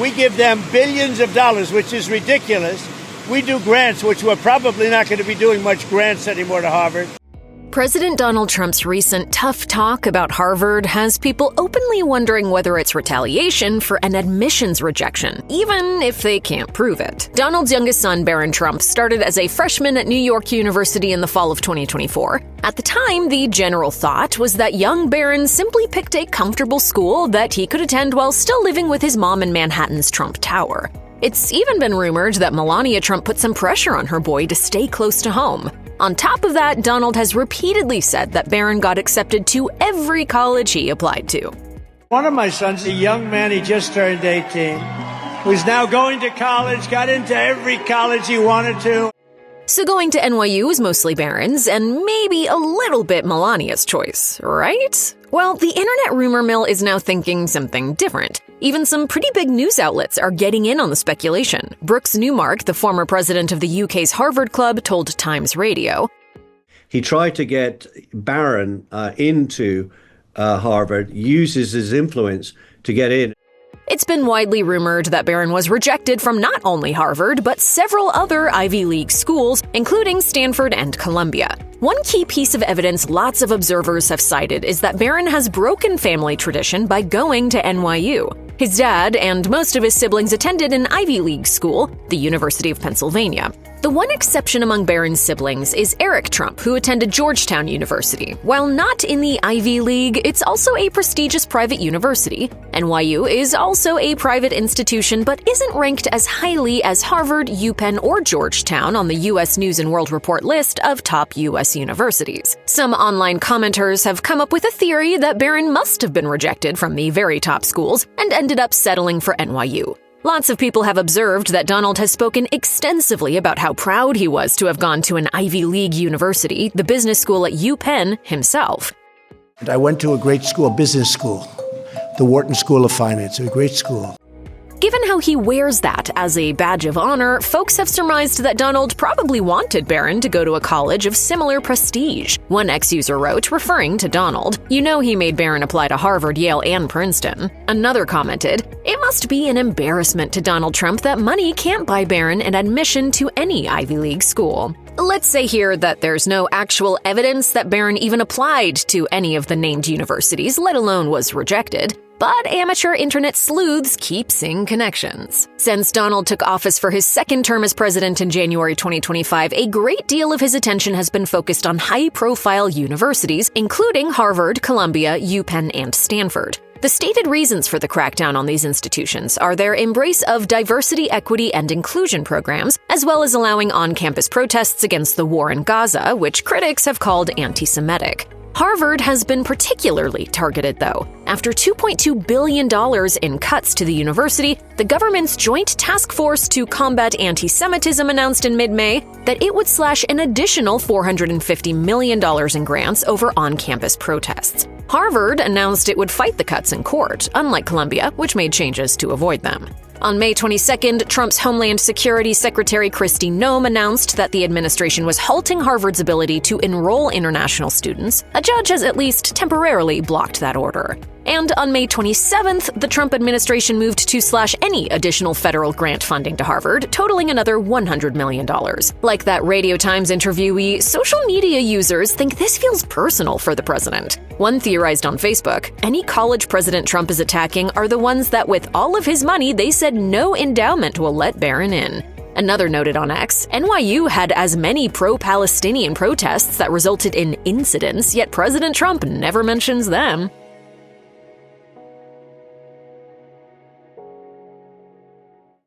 We give them billions of dollars, which is ridiculous. We do grants, which we're probably not going to be doing much grants anymore to Harvard. President Donald Trump's recent tough talk about Harvard has people openly wondering whether it's retaliation for an admissions rejection, even if they can't prove it. Donald's youngest son, Barron Trump, started as a freshman at New York University in the fall of 2024. At the time, the general thought was that young Barron simply picked a comfortable school that he could attend while still living with his mom in Manhattan's Trump Tower. It's even been rumored that Melania Trump put some pressure on her boy to stay close to home. On top of that, Donald has repeatedly said that Barron got accepted to every college he applied to. One of my sons, a young man, he just turned 18, who's now going to college, got into every college he wanted to. So going to NYU is mostly Barron's and maybe a little bit Melania's choice, right? Well, the internet rumor mill is now thinking something different. Even some pretty big news outlets are getting in on the speculation. Brooks Newmark, the former president of the UK's Harvard Club, told Times Radio, he tried to get Barron into Harvard, uses his influence to get in. It's been widely rumored that Barron was rejected from not only Harvard, but several other Ivy League schools, including Stanford and Columbia. One key piece of evidence lots of observers have cited is that Barron has broken family tradition by going to NYU. His dad and most of his siblings attended an Ivy League school, the University of Pennsylvania. The one exception among Barron's siblings is Eric Trump, who attended Georgetown University. While not in the Ivy League, it's also a prestigious private university. NYU is also a private institution, but isn't ranked as highly as Harvard, UPenn, or Georgetown on the U.S. News and World Report list of top U.S. universities. Some online commenters have come up with a theory that Barron must have been rejected from the very top schools and ended up settling for NYU. Lots of people have observed that Donald has spoken extensively about how proud he was to have gone to an Ivy League university, the business school at UPenn, himself. I went to a great school, business school, the Wharton School of Finance, a great school. Given how he wears that as a badge of honor, folks have surmised that Donald probably wanted Barron to go to a college of similar prestige. One ex-user wrote, referring to Donald, "You know he made Barron apply to Harvard, Yale, and Princeton." Another commented, "It must be an embarrassment to Donald Trump that money can't buy Barron an admission to any Ivy League school." Let's say here that there's no actual evidence that Barron even applied to any of the named universities, let alone was rejected. But amateur internet sleuths keep seeing connections. Since Donald took office for his second term as president in January 2025, a great deal of his attention has been focused on high-profile universities, including Harvard, Columbia, UPenn, and Stanford. The stated reasons for the crackdown on these institutions are their embrace of diversity, equity, and inclusion programs, as well as allowing on-campus protests against the war in Gaza, which critics have called anti-Semitic. Harvard has been particularly targeted, though. After $2.2 billion in cuts to the university, the government's Joint Task Force to Combat Anti-Semitism announced in mid-May that it would slash an additional $450 million in grants over on-campus protests. Harvard announced it would fight the cuts in court, unlike Columbia, which made changes to avoid them. On May 22nd, Trump's Homeland Security Secretary Kristi Noem announced that the administration was halting Harvard's ability to enroll international students. A judge has at least temporarily blocked that order. And on May 27th, the Trump administration moved to slash any additional federal grant funding to Harvard, totaling another $100 million. Like that Radio Times interviewee, social media users think this feels personal for the president. One theorized on Facebook, any college President Trump is attacking are the ones that with all of his money, they said no endowment will let Barron in. Another noted on X, NYU had as many pro-Palestinian protests that resulted in incidents, yet President Trump never mentions them.